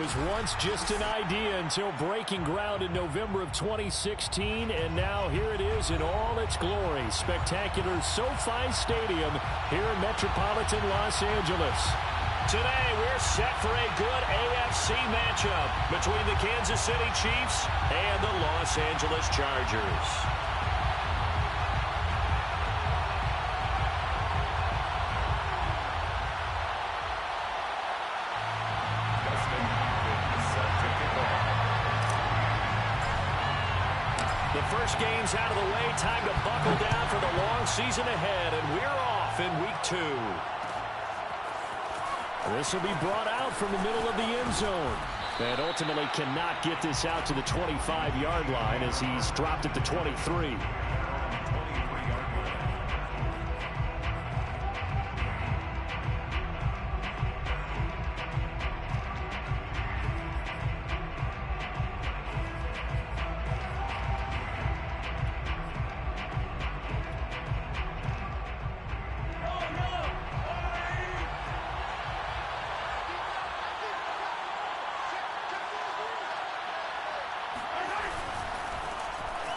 was once just an idea until breaking ground in November of 2016, and now here it is in all its glory. Spectacular SoFi Stadium here in metropolitan Los Angeles. Today, we're set for a good AFC matchup between the Kansas City Chiefs and the Los Angeles Chargers. The first game's out of the way. Time to buckle down for the long season ahead, and we're off in week 2. This will be brought out from the middle of the end zone. And ultimately cannot get this out to the 25-yard line as he's dropped at the 23.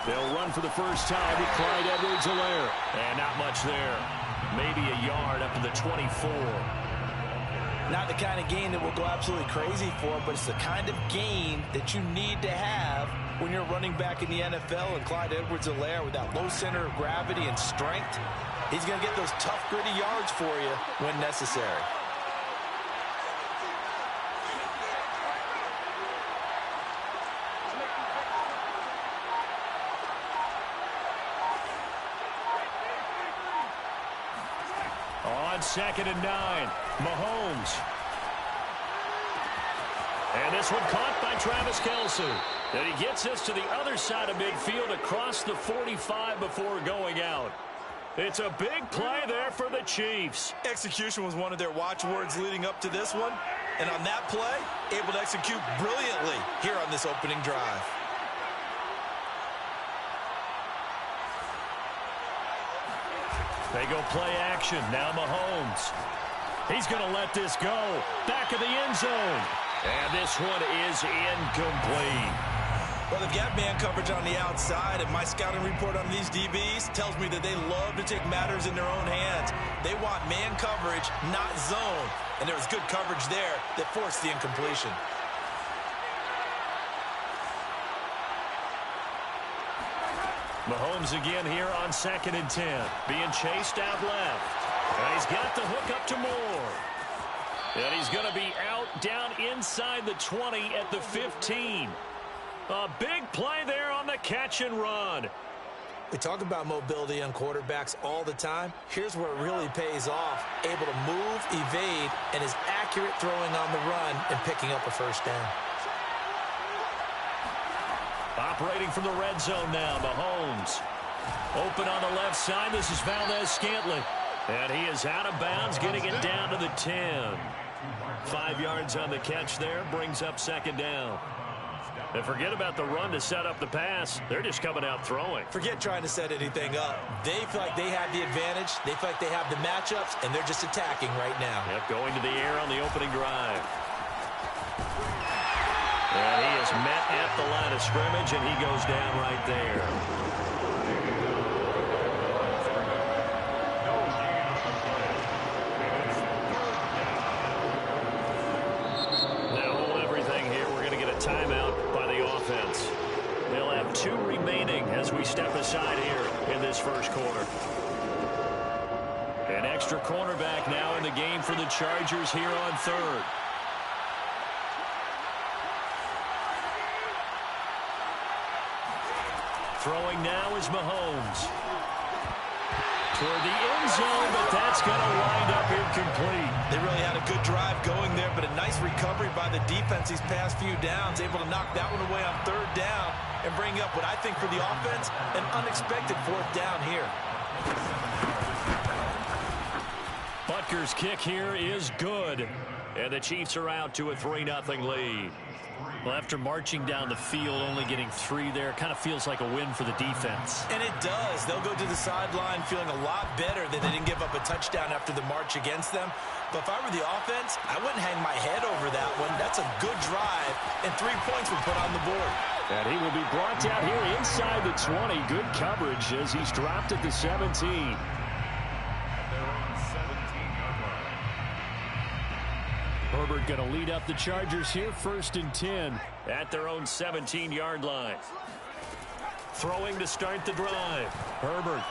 They'll run for the first time with Clyde Edwards-Helaire. And not much there. Maybe a yard up to the 24. Not the kind of game that will go absolutely crazy for, but it's the kind of game that you need to have when you're running back in the NFL. And Clyde Edwards-Helaire, with that low center of gravity and strength, he's going to get those tough, gritty yards for you when necessary. On 2nd and 9, Mahomes. And this one caught by Travis Kelce. And he gets us to the other side of midfield across the 45 before going out. It's a big play there for the Chiefs. Execution was one of their watchwords leading up to this one. And on that play, able to execute brilliantly here on this opening drive. They go play action. Now Mahomes. He's going to let this go. Back of the end zone. And this one is incomplete. Well, they've got man coverage on the outside, and my scouting report on these DBs tells me that they love to take matters in their own hands. They want man coverage, not zone. And there was good coverage there that forced the incompletion. Mahomes again here on 2nd and 10. Being chased out left. And he's got the hook up to Moore. And he's going to be out down inside the 20 at the 15. A big play there on the catch and run. We talk about mobility on quarterbacks all the time. Here's where it really pays off. Able to move, evade, and is accurate throwing on the run and picking up a first down. Operating from the red zone now, Mahomes. Open on the left side. This is Valdes-Scantling. And he is out of bounds, getting it down to the 10. 5 yards on the catch there, brings up 2nd down. And forget about the run to set up the pass. They're just coming out throwing. Forget trying to set anything up. They feel like they have the advantage. They feel like they have the matchups, and they're just attacking right now. Yep, going to the air on the opening drive. And he is met at the line of scrimmage, and he goes down right there. Now hold everything here. We're going to get a timeout by the offense. They'll have 2 remaining as we step aside here in this first quarter. An extra cornerback now in the game for the Chargers here on 3rd. Throwing now is Mahomes. Toward the end zone, but that's going to wind up incomplete. They really had a good drive going there, but a nice recovery by the defense these past few downs, able to knock that one away on 3rd down and bring up what I think for the offense, an unexpected 4th down here. Butker's kick here is good, and the Chiefs are out to a 3-0 lead. Well, after marching down the field, only getting 3 there, kind of feels like a win for the defense. And it does. They'll go to the sideline feeling a lot better that they didn't give up a touchdown after the march against them. But if I were the offense, I wouldn't hang my head over that one. That's a good drive, and 3 points were put on the board. And he will be brought down here inside the 20. Good coverage as he's dropped at the 17. Herbert going to lead up the Chargers here, 1st and 10 at their own 17-yard line. Throwing to start the drive. Herbert.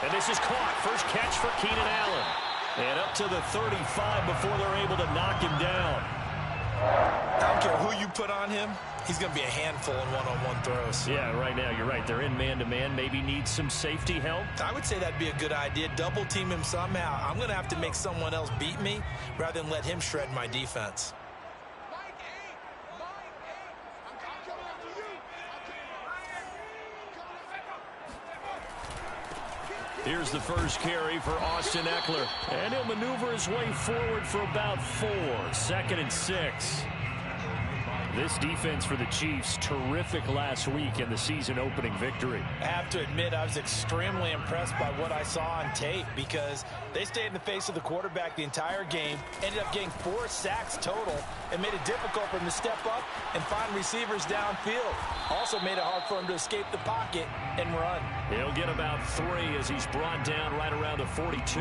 And this is caught. First catch for Keenan Allen. And up to the 35 before they're able to knock him down. I don't care who you put on him. He's going to be a handful in one-on-one throws. Yeah, right now, you're right. They're in man-to-man. Maybe needs some safety help. I would say that'd be a good idea. Double team him somehow. I'm going to have to make someone else beat me rather than let him shred my defense. Here's the first carry for Austin Ekeler. And he'll maneuver his way forward for about 4. 2nd and 6. This defense for the Chiefs, terrific last week in the season-opening victory. I have to admit, I was extremely impressed by what I saw on tape because they stayed in the face of the quarterback the entire game, ended up getting 4 sacks total, and made it difficult for him to step up and find receivers downfield. Also made it hard for him to escape the pocket and run. He'll get about 3 as he's brought down right around the 42.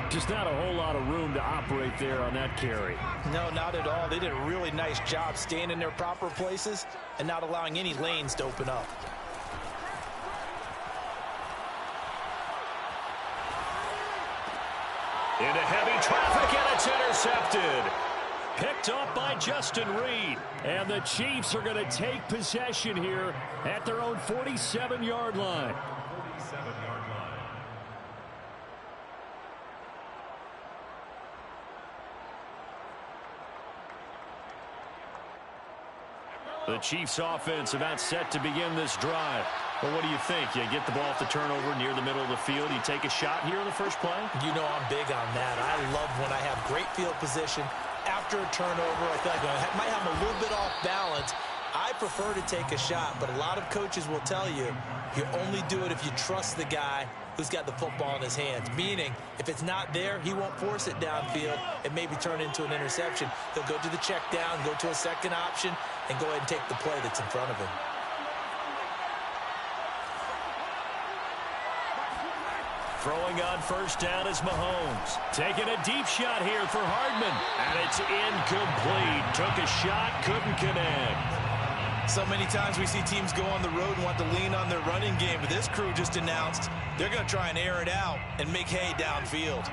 Just not a whole lot of room to operate there on that carry. No, not at all. They did a really nice job staying in their proper places and not allowing any lanes to open up. Into heavy traffic, and it's intercepted. Picked up by Justin Reed. And the Chiefs are going to take possession here at their own 47-yard line. The Chiefs offense about set to begin this drive. Well, what do you think? You get the ball off the turnover near the middle of the field. You take a shot here in the first play? You know I'm big on that. I love when I have great field position after a turnover. I feel like I might have a little bit off balance. I prefer to take a shot, but a lot of coaches will tell you you only do it if you trust the guy who's got the football in his hands. Meaning, if it's not there, he won't force it downfield and maybe turn into an interception. He'll go to the check down, go to a second option, and go ahead and take the play that's in front of him. Throwing on first down is Mahomes. Taking a deep shot here for Hardman. And it's incomplete. Took a shot, couldn't connect. So many times we see teams go on the road and want to lean on their running game, but this crew just announced they're going to try and air it out and make hay downfield.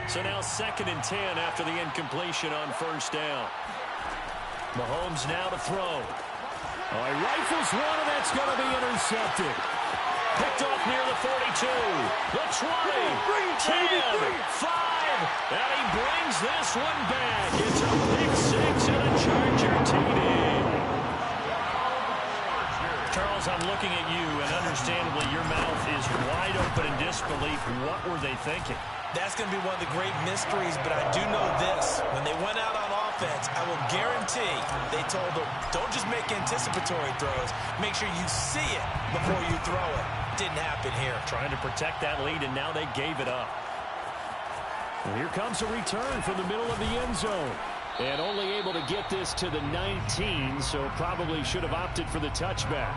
So now 2nd and 10 after the incompletion on first down. Mahomes now to throw. Oh, he rifles one, and that's going to be intercepted. Picked off near the 42, the 20, 10, 5, and he brings this one back. It's a pick 6 and a Charger TD. Charles, I'm looking at you, and understandably your mouth is wide open in disbelief. What were they thinking? That's going to be one of the great mysteries, but I do know this. When they went out on offense, I will guarantee they told them, don't just make anticipatory throws. Make sure you see it before you throw it. Didn't happen here. Trying to protect that lead, and now they gave it up. And here comes a return from the middle of the end zone. And only able to get this to the 19, so probably should have opted for the touchback.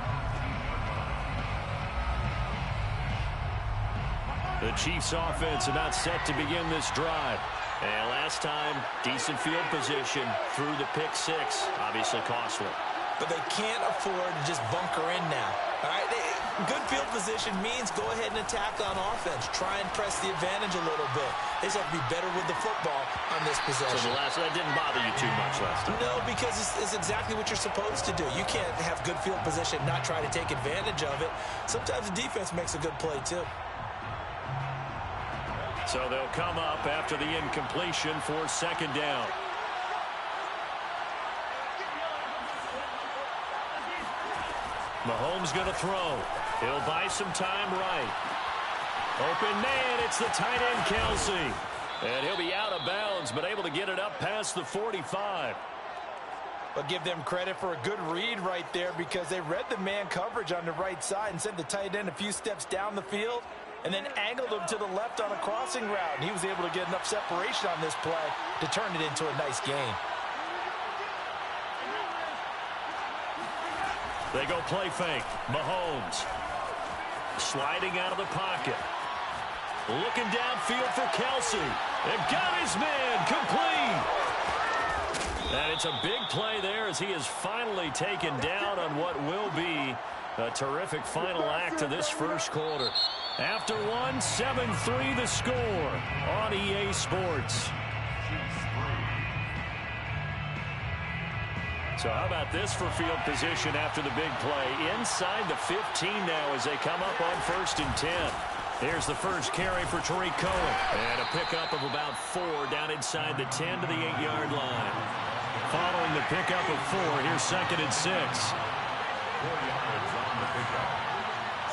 The Chiefs offense about set to begin this drive. And last time, decent field position through the pick 6. Obviously costly. But they can't afford to just bunker in now. All right, good field position means go ahead and attack on offense. Try and press the advantage a little bit. They just have to be better with the football on this possession. So that didn't bother you too much last time? No, because it's exactly what you're supposed to do. You can't have good field position, not try to take advantage of it. Sometimes the defense makes a good play, too. So they'll come up after the incompletion for 2nd down. Mahomes going to throw. He'll buy some time right. Open man, it's the tight end Kelsey. And he'll be out of bounds, but able to get it up past the 45. But give them credit for a good read right there because they read the man coverage on the right side and sent the tight end a few steps down the field and then angled him to the left on a crossing route. And he was able to get enough separation on this play to turn it into a nice gain. They go play fake. Mahomes sliding out of the pocket. Looking downfield for Kelsey. And got his man complete. And it's a big play there as he is finally taken down on what will be a terrific final act of this first quarter. After one, 7-3 the score on EA Sports. So how about this for field position after the big play? Inside the 15 now as they come up on 1st and 10. Here's the first carry for Tariq Cohen. And a pickup of about 4 down inside the 10 to the 8-yard line. Following the pickup of 4, here's 2nd and 6. 4 yards on the pickup.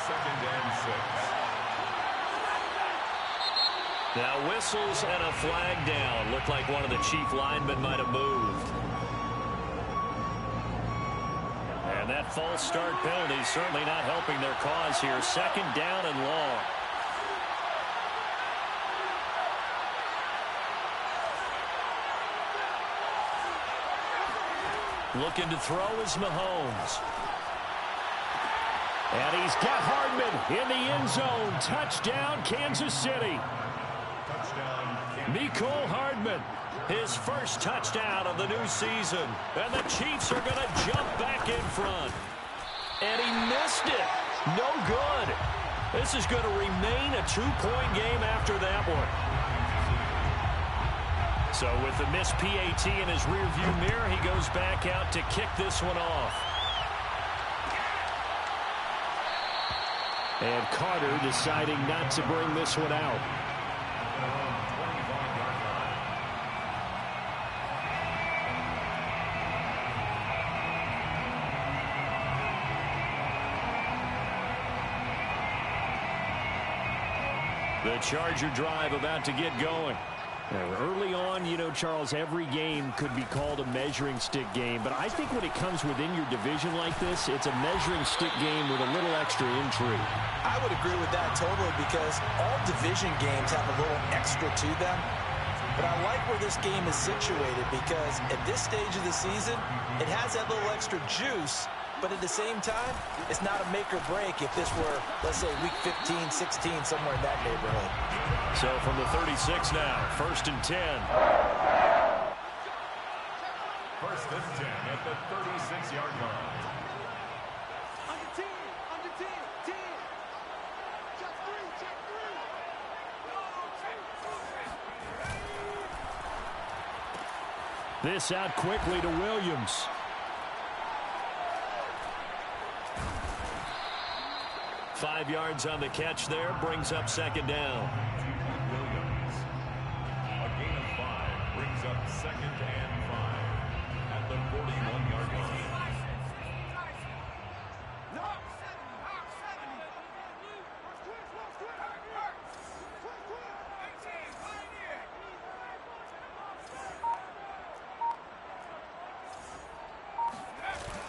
2nd and 6. Now whistles and a flag down. Looked like one of the chief linemen might have moved. And that false start penalty certainly not helping their cause here. 2nd down and long. Looking to throw is Mahomes. And he's got Hardman in the end zone. Touchdown, Kansas City. Touchdown, Mecole Hardman, his first touchdown of the new season. And the Chiefs are going to jump back in front. And he missed it. No good. This is going to remain a 2-point game after that one. So with the missed PAT in his rearview mirror, he goes back out to kick this one off. And Carter deciding not to bring this one out. The Charger drive about to get going. Early on, you know, Charles, every game could be called a measuring stick game. But I think when it comes within your division like this, it's a measuring stick game with a little extra intrigue. I would agree with that totally because all division games have a little extra to them. But I like where this game is situated because at this stage of the season, it has that little extra juice. But at the same time, it's not a make or break if this were, let's say, week 15, 16, somewhere in that neighborhood. So from the 36 now, 1st and 10. 1st and 10 at the 36-yard line. This out quickly to Williams. Five yards on the catch there, brings up 2nd down. Williams. A gain of 5 brings up 2nd and 5 at the 41-yard line.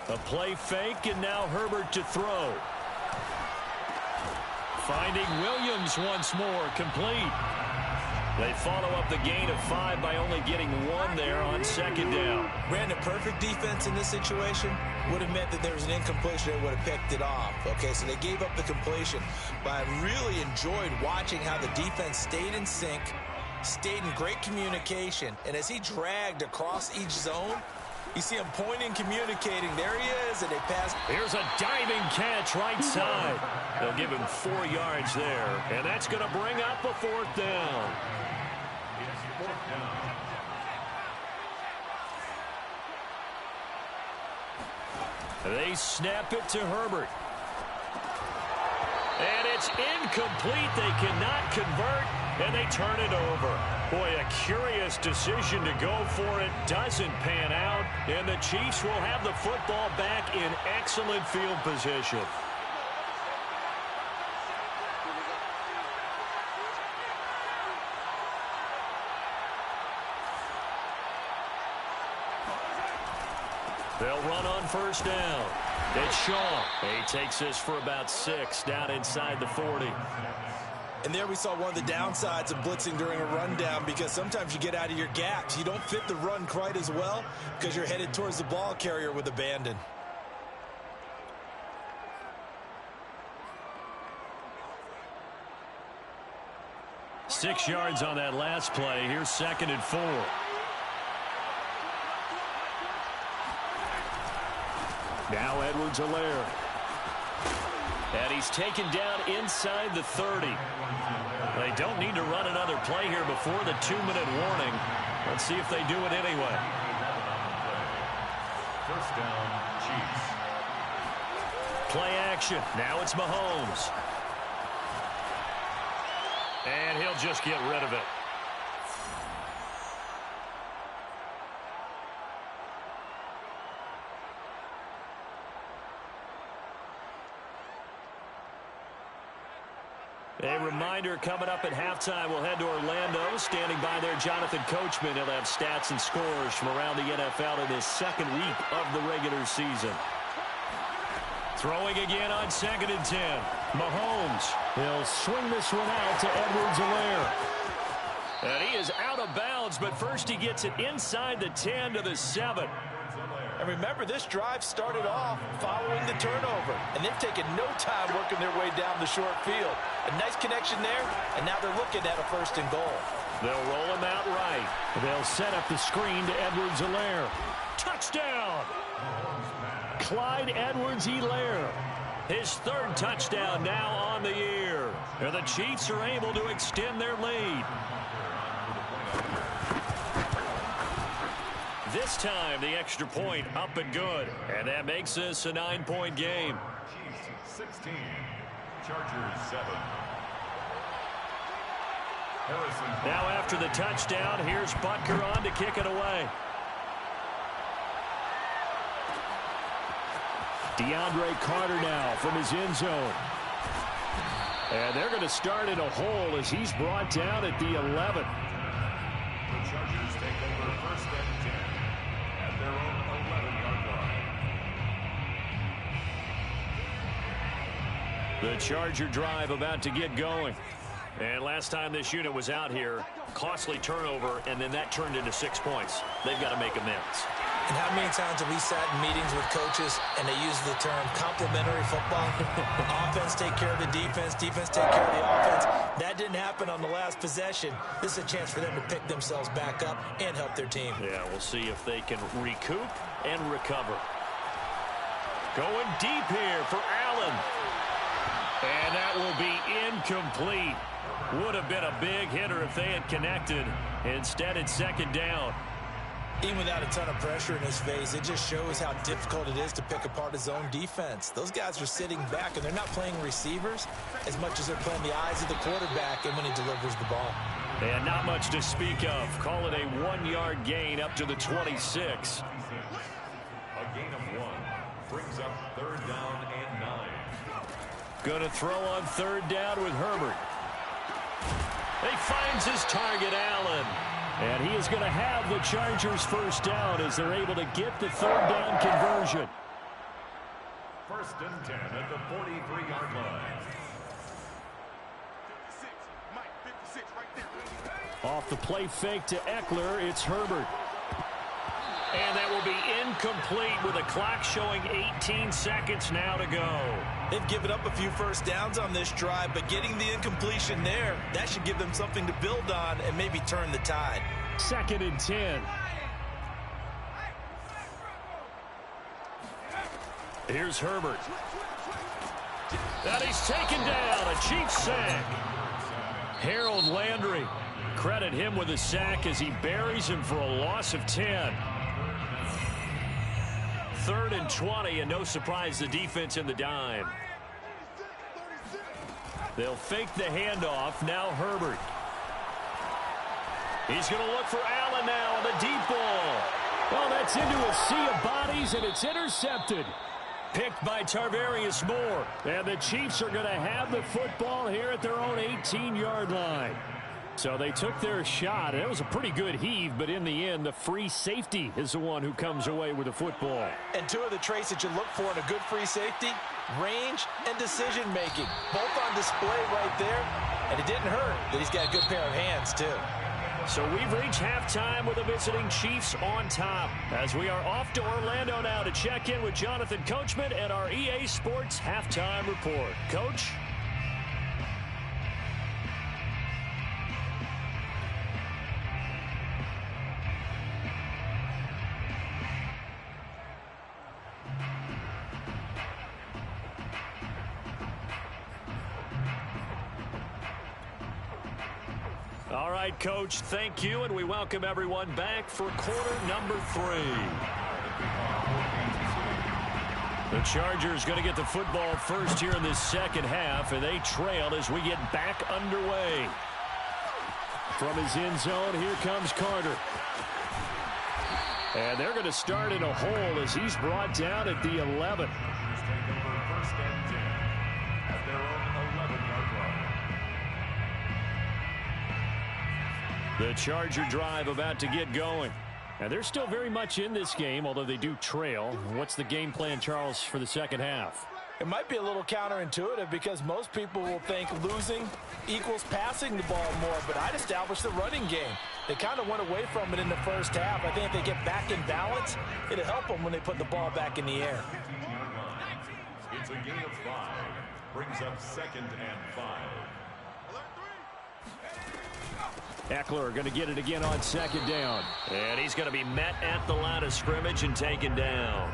A play fake, and now Herbert to throw. Finding Williams once more, complete. They follow up the gain of 5 by only getting 1 there on 2nd down. Brandon, perfect defense in this situation would have meant that there was an incompletion. They would have picked it off. Okay, so they gave up the completion. But I really enjoyed watching how the defense stayed in sync, stayed in great communication. And as he dragged across each zone, you see him pointing, communicating. There he is, and they pass. Here's a diving catch right side. They'll give him 4 yards there, and that's going to bring up a 4th down. It's 4th down. They snap it to Herbert. And it's incomplete. They cannot convert, and they turn it over. Boy, a curious decision to go for it. Doesn't pan out, and the Chiefs will have the football back in excellent field position. They'll run on first down. It's Shaw. He takes this for about 6 down inside the 40. And there we saw one of the downsides of blitzing during a rundown, because sometimes you get out of your gaps. You don't fit the run quite as well because you're headed towards the ball carrier with abandon. Six yards on that last play. Here's 2nd and 4. Now Edwards-Helaire. And he's taken down inside the 30. They don't need to run another play here before the 2-minute warning. Let's see if they do it anyway. First down, Chiefs. Play action. Now it's Mahomes. And he'll just get rid of it. A reminder, coming up at halftime, we'll head to Orlando. Standing by there, Jonathan Coachman. He'll have stats and scores from around the NFL in his 2nd week of the regular season. Throwing again on 2nd and 10. Mahomes. He'll swing this one out to Edwards-Helaire. And he is out of bounds, but first he gets it inside the 10 to the 7. And remember, this drive started off following the turnover, and they've taken no time working their way down the short field. A nice connection there, and now they're looking at a 1st and goal. They'll roll him out right. They'll set up the screen to Edwards-Helaire. Touchdown! Clyde Edwards-Helaire. His 3rd touchdown now on the year. And the Chiefs are able to extend their lead. This time, the extra point up and good. And that makes this a 9-point game. Chiefs 16, Chargers 7. Harrison. Now after the touchdown, here's Butker on to kick it away. DeAndre Carter now from his end zone. And they're going to start in a hole as he's brought down at the 11. The Chargers take over 1st and 10 at their own 11-yard line. The Charger drive about to get going. And last time this unit was out here, costly turnover, and then that turned into 6 points. They've got to make amends. And how many times have we sat in meetings with coaches and they use the term complementary football? Offense take care of the defense, defense take care of the offense. That didn't happen on the last possession. This is a chance for them to pick themselves back up and help their team. Yeah, we'll see if they can recoup and recover. Going deep here for Allen. And that will be incomplete. Would have been a big hitter if they had connected. Instead, it's 2nd down. Even without a ton of pressure in his face, it just shows how difficult it is to pick apart his own defense. Those guys are sitting back, and they're not playing receivers as much as they're playing the eyes of the quarterback and when he delivers the ball. And not much to speak of. Call it a 1-yard gain up to the 26. A gain of 1 brings up 3rd down and 9. Going to throw on 3rd down with Herbert. He finds his target, Allen. And he is going to have the Chargers 1st down as they're able to get the 3rd down conversion. 1st and 10 at the 43-yard line. Off the play fake to Eckler, it's Herbert. And that will be incomplete with the clock showing 18 seconds now to go. They've given up a few 1st downs on this drive, but getting the incompletion there, that should give them something to build on and maybe turn the tide. 2nd and 10. Here's Herbert. And he's taken down, a Chiefs sack. Harold Landry, credit him with a sack as he buries him for a loss of 10. 3rd and 20, and no surprise, the defense in the dime. They'll fake the handoff. Now Herbert. He's going to look for Allen now on the deep ball. Well, that's into a sea of bodies, and it's intercepted. Picked by Tarvarius Moore. And the Chiefs are going to have the football here at their own 18-yard line. So they took their shot. It was a pretty good heave, but in the end, the free safety is the one who comes away with the football. And two of the traits that you look for in a good free safety, range and decision-making. Both on display right there. And it didn't hurt that he's got a good pair of hands, too. So we've reached halftime with the visiting Chiefs on top, as we are off to Orlando now to check in with Jonathan Coachman and our EA Sports Halftime Report. Coach? All right, Coach, thank you, and we welcome everyone back for quarter number 3. The Chargers going to get the football first here in this second half, and they trail as we get back underway. From his end zone, here comes Carter. And they're going to start in a hole as he's brought down at the 11. The Charger drive about to get going. And they're still very much in this game, although they do trail. What's the game plan, Charles, for the second half? It might be a little counterintuitive because most people will think losing equals passing the ball more, but I'd establish the running game. They kind of went away from it in the first half. I think if they get back in balance, it'll help them when they put the ball back in the air. It's a gain of 5. Brings up 2nd and 5. Eckler going to get it again on 2nd down. And he's going to be met at the line of scrimmage and taken down.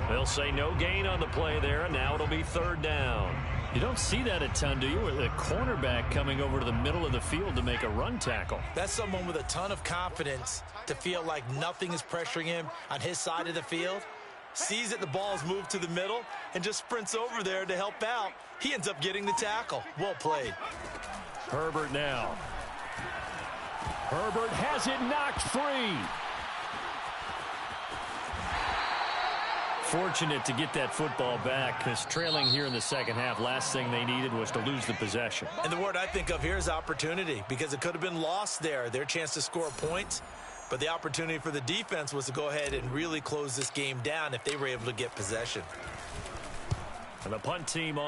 They'll say no gain on the play there, and now it'll be 3rd down. You don't see that a ton, do you? With a cornerback coming over to the middle of the field to make a run tackle. That's someone with a ton of confidence to feel like nothing is pressuring him on his side of the field. Sees that the ball's moved to the middle and just sprints over there to help out. He ends up getting the tackle. Well played. Herbert now. Herbert has it knocked free. Fortunate to get that football back, because trailing here in the second half, last thing they needed was to lose the possession. And the word I think of here is opportunity, because it could have been lost there. Their chance to score points, but the opportunity for the defense was to go ahead and really close this game down if they were able to get possession. And the punt team on